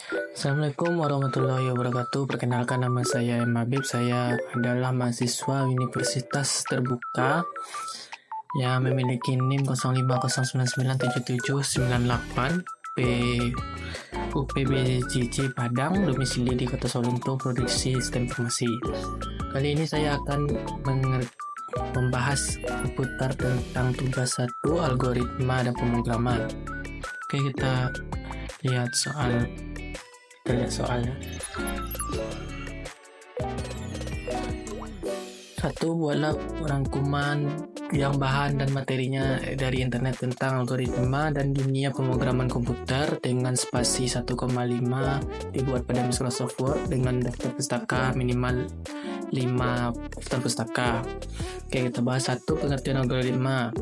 Assalamualaikum warahmatullahi wabarakatuh. Perkenalkan, nama saya M. Habib. Saya adalah mahasiswa Universitas Terbuka yang memiliki NIM 0509979798 UPBJJ Padang, domisili di Kota Solonto, produksi sistem informasi. Kali ini saya akan membahas seputar tentang tugas 1, algoritma dan pemrograman. Oke, kita lihat soalnya. Satu, buatlah rangkuman yang bahan dan materinya dari internet tentang algoritma dan dunia pemrograman komputer dengan spasi 1,5 dibuat pada Microsoft Word dengan daftar pustaka minimal 5 daftar pustaka. Oke, kita bahas 1, pengertian algoritma.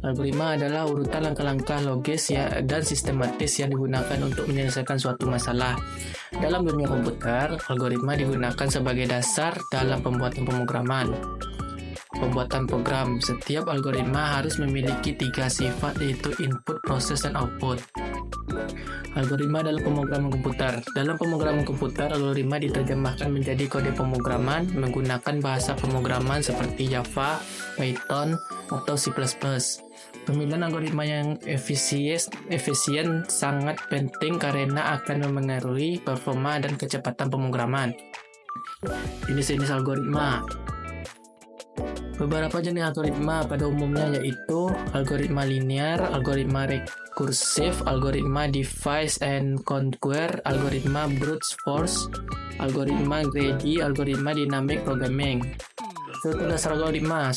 Algoritma adalah urutan langkah-langkah logis dan sistematis yang digunakan untuk menyelesaikan suatu masalah. Dalam dunia komputer, algoritma digunakan sebagai dasar dalam pembuatan pemrograman. Pembuatan program, setiap algoritma harus memiliki 3 sifat, yaitu input, proses, dan output. Algoritma dalam pemrograman komputer. Dalam pemrograman komputer, algoritma diterjemahkan menjadi kode pemrograman menggunakan bahasa pemrograman seperti Java, Python, atau C++. Pemilihan algoritma yang efisien sangat penting karena akan memengaruhi performa dan kecepatan pemrograman. Jenis-jenis algoritma. Beberapa jenis algoritma pada umumnya yaitu algoritma linear, algoritma rekursif, algoritma divide and conquer, algoritma brute force, algoritma greedy, algoritma dynamic programming. Struktur dasar algoritma.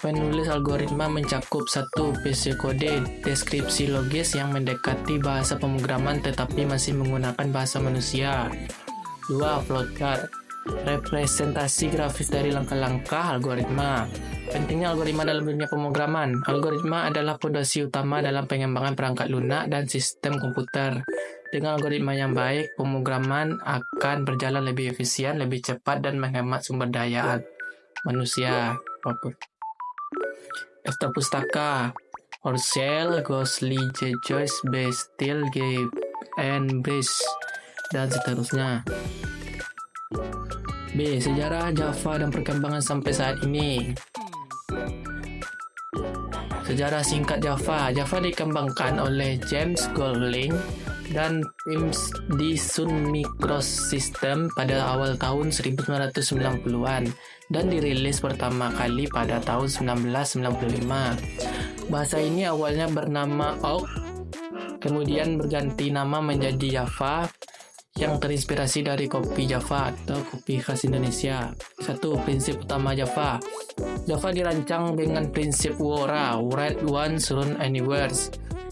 Penulis algoritma mencakup 1. Pseudokode, deskripsi logis yang mendekati bahasa pemrograman tetapi masih menggunakan bahasa manusia. 2. Flowchart, representasi grafis dari langkah-langkah algoritma. Pentingnya algoritma dalam dunia pemrograman. Algoritma adalah fondasi utama dalam pengembangan perangkat lunak dan sistem komputer. Dengan algoritma yang baik, pemrograman akan berjalan lebih efisien, lebih cepat, dan menghemat sumber daya manusia. Daftar pustaka: Orcel, Gosling, Joyce, Bastille, Gabe, and Brice, dan seterusnya. B. Sejarah Java dan perkembangan sampai saat ini. Sejarah singkat Java. Java dikembangkan oleh James Golding dan tim di Sun Microsystems pada awal tahun 1990-an dan dirilis pertama kali pada tahun 1995. Bahasa ini awalnya bernama Awk, kemudian berganti nama menjadi Java, yang terinspirasi dari kopi Java atau kopi khas Indonesia. 1. Prinsip utama Java. Java dirancang dengan prinsip WORA, Write Once, Run Anywhere,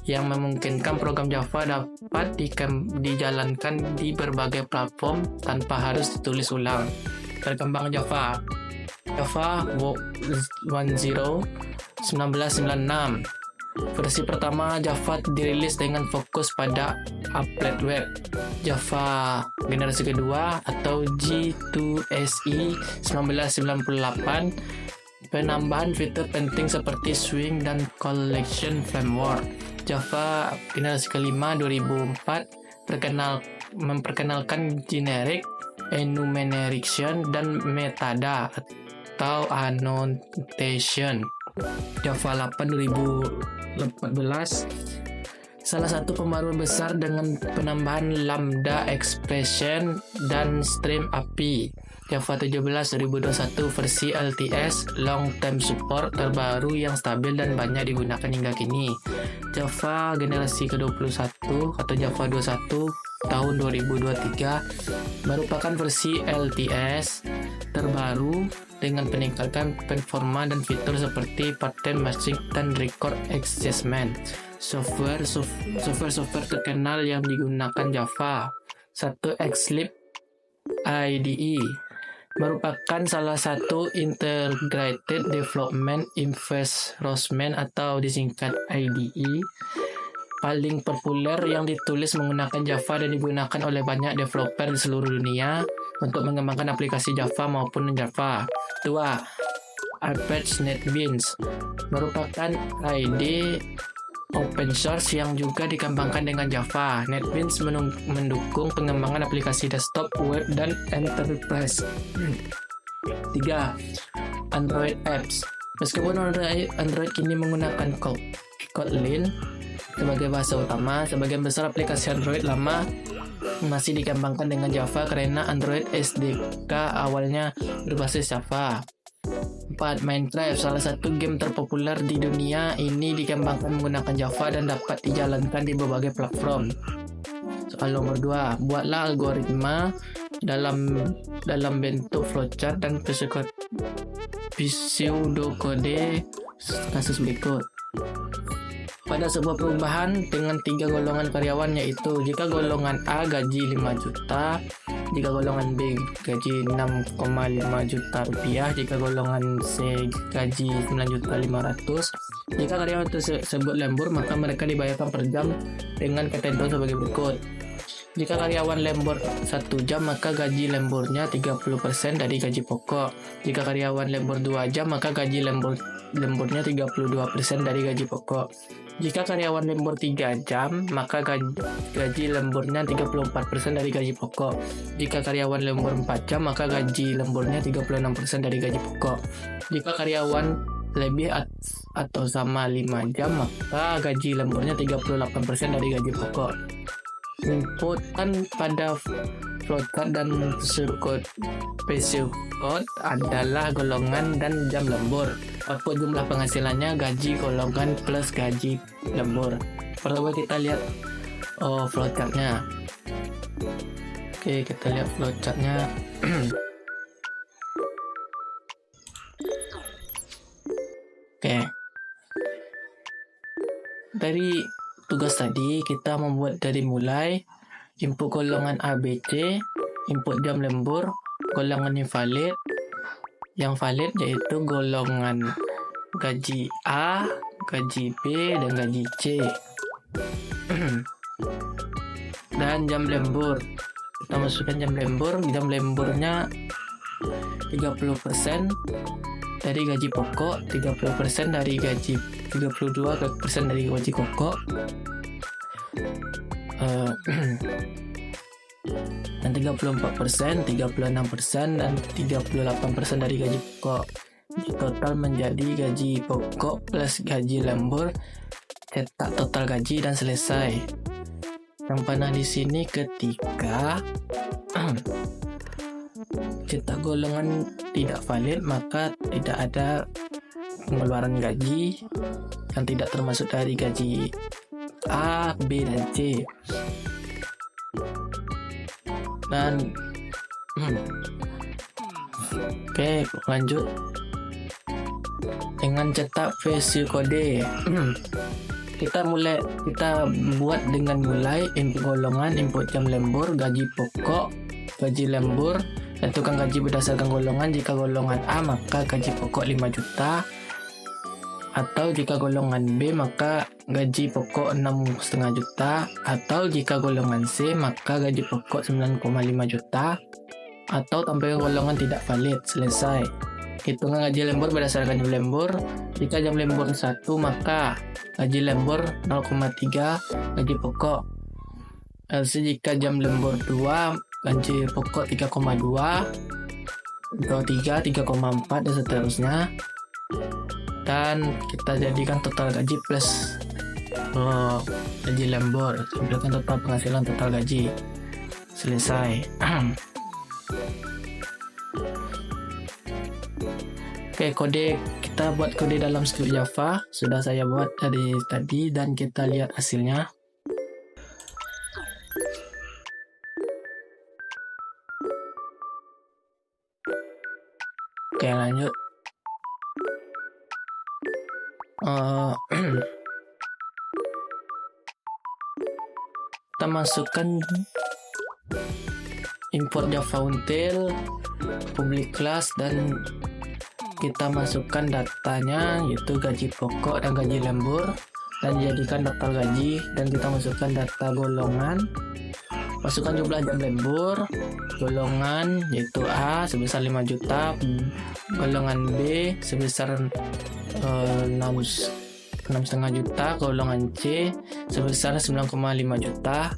yang memungkinkan program Java dapat dijalankan di berbagai platform tanpa harus ditulis ulang. Perkembangan Java. Java 10 1996. Versi pertama Java dirilis dengan fokus pada applet web. Java generasi kedua atau J2SE 1998, penambahan fitur penting seperti swing dan collection framework. Java generasi kelima 2004 memperkenalkan generic, enumeration, dan metadata atau annotation. Java 8 2014, salah satu pembaruan besar dengan penambahan lambda expression dan stream API. Java 17 2021 versi LTS long term support terbaru yang stabil dan banyak digunakan hingga kini. Java generasi ke-21 atau Java 21 tahun 2023 merupakan versi LTS terbaru dengan peningkatan performa dan fitur seperti pattern matching dan record adjustment. Software terkenal yang digunakan Java. 1. Eclipse IDE merupakan salah satu Integrated Development Environment atau disingkat IDE paling populer yang ditulis menggunakan Java dan digunakan oleh banyak developer di seluruh dunia untuk mengembangkan aplikasi Java maupun non-Java. 2. Apache NetBeans merupakan IDE open source yang juga dikembangkan dengan Java. NetBeans mendukung pengembangan aplikasi desktop, web, dan enterprise. 3. Android apps. Meskipun Android kini menggunakan Kotlin sebagai bahasa utama, sebagian besar aplikasi Android lama masih dikembangkan dengan Java karena Android SDK awalnya berbasis Java. 4. Minecraft, salah satu game terpopuler di dunia ini, dikembangkan menggunakan Java dan dapat dijalankan di berbagai platform. Soal nomor 2, buatlah algoritma dalam bentuk flowchart dan pseudocode kasus berikut. Pada sebuah perubahan dengan 3 golongan karyawan, yaitu jika golongan A gaji 5 juta, jika golongan B gaji 6,5 juta rupiah, jika golongan C gaji 9.500.000. Jika karyawan tersebut lembur, maka mereka dibayarkan per jam dengan ketentuan sebagai berikut. Jika karyawan lembur 1 jam, maka gaji lemburnya 30% dari gaji pokok. Jika karyawan lembur 2 jam, maka gaji lemburnya 32% dari gaji pokok. Jika karyawan lembur 3 jam, maka gaji lemburnya 34% dari gaji pokok. Jika karyawan lembur 4 jam, maka gaji lemburnya 36% dari gaji pokok. Jika karyawan lebih atau sama 5 jam, maka gaji lemburnya 38% dari gaji pokok. Inputan pada flowchart dan pseudocode adalah golongan dan jam lembur. Output jumlah penghasilannya gaji golongan plus gaji lembur. Pertama kita lihat flowchartnya. Oke, kita lihat flowchartnya. Oke. Dari tugas tadi kita membuat dari mulai input golongan ABC, input jam lembur, golongan invalid. Yang valid yaitu golongan gaji A, gaji B, dan gaji C. Dan jam lembur. Kita masukkan jam lembur. Jam lemburnya 30% dari gaji pokok, 30% dari gaji 32% dari gaji pokok. Dan 34%, 36%, dan 38% dari gaji pokok. Total menjadi gaji pokok plus gaji lembur, cetak total gaji dan selesai. Yang panah di sini ketika cetak golongan tidak valid, maka tidak ada pengeluaran gaji yang tidak termasuk dari gaji A, B, dan C. Dan oke, lanjut dengan cetak pseudocode. Kita buat dengan mulai input golongan, input jam lembur, gaji pokok, gaji lembur, tentukan gaji berdasarkan golongan. Jika golongan A, maka gaji pokok 5 juta, atau jika golongan B, maka gaji pokok 6,5 juta, atau jika golongan C, maka gaji pokok 9,5 juta, atau tampilkan golongan tidak valid. Selesai. Hitungan gaji lembur berdasarkan jam lembur. Jika jam lembur 1, maka gaji lembur 0,3 gaji pokok. Jika jam lembur 2, gaji pokok 3,2, atau 3, 3,4, dan seterusnya. Dan kita jadikan total gaji plus gaji lembur, tampilkan total penghasilan, total gaji. Selesai. Oke, kode kita buat kode dalam script Java sudah saya buat dari tadi, dan kita lihat hasilnya. Oke, lanjut. Kita masukkan import Java Until, public class, dan kita masukkan datanya yaitu gaji pokok dan gaji lembur, dan jadikan total gaji. Dan kita masukkan data golongan, masukkan jumlah jam lembur, golongan yaitu A sebesar 5 juta, golongan B sebesar 6,5 juta, golongan C sebesar 9,5 juta,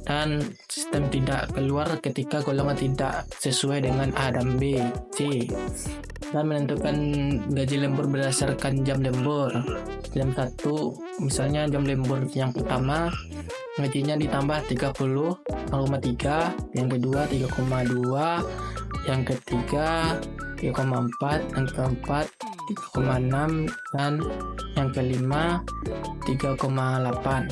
dan sistem tidak keluar ketika golongan tidak sesuai dengan A dan B. C, dan menentukan gaji lembur berdasarkan jam lembur. Jam 1, misalnya jam lembur yang pertama gajinya ditambah 30,3, yang kedua 3,2, yang ketiga 3,4, yang keempat 3,6, dan yang kelima 3,8.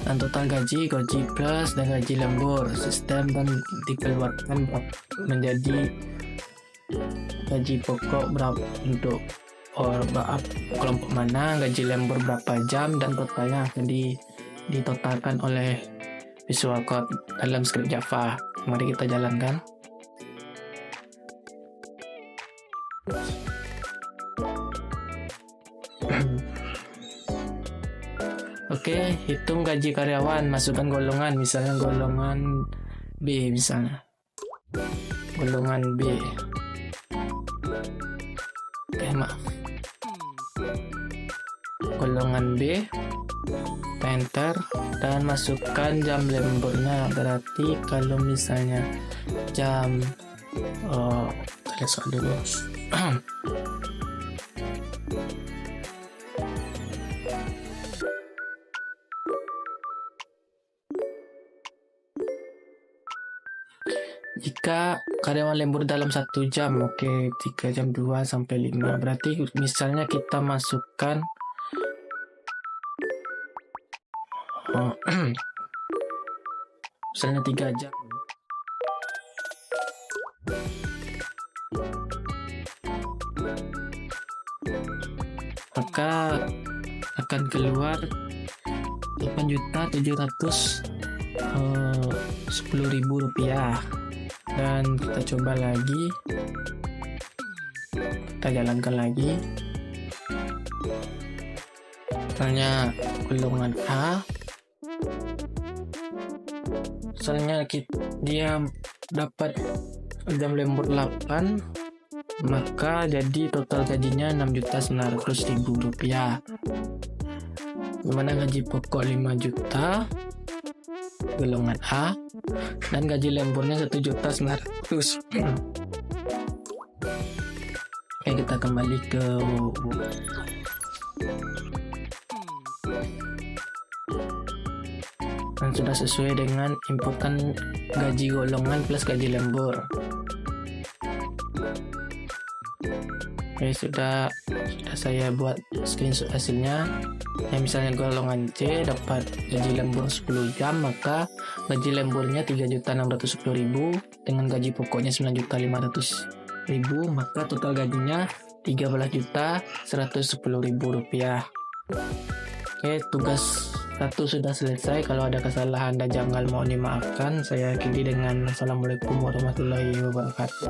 Dan total gaji plus dan gaji lembur sistem dan dikeluarkan menjadi gaji pokok berapa untuk kelompok mana, gaji lembur berapa jam, dan totalnya akan ditotalkan oleh Visual Code dalam skrip Java. Mari kita jalankan. Oke, hitung gaji karyawan, masukkan golongan, misalnya golongan B, misalnya golongan B. Maaf, golongan B, enter, dan masukkan jam lemburnya. Berarti kalau misalnya jam kita lihat dulu. Jika karyawan lembur dalam 1 jam, oke, 3 jam 2 sampai 5. Berarti misalnya kita masukkan misalnya 3 jam. Maka akan keluar 8.710.000 rupiah. Dan kita coba lagi, kita jalankan lagi. Misalnya golongan A, misalnya dia dapat jam lembur 8, maka jadi total gajinya 6.900.000 rupiah. Dimana gaji pokok 5 juta golongan A, dan gaji lemburnya 1.900.000. Oke, kita kembali ke dan sudah sesuai dengan inputan gaji golongan plus gaji lembur. Oke, sudah saya buat screenshot hasilnya. Yang misalnya golongan C dapat gaji lembur 10 jam, maka gaji lemburnya 3.610.000 dengan gaji pokoknya 9.500.000, maka total gajinya 13.110.000 rupiah. Oke, tugas 1 sudah selesai. Kalau ada kesalahan dan janggal mohon dimaafkan. Saya akhiri dengan Assalamualaikum warahmatullahi wabarakatuh.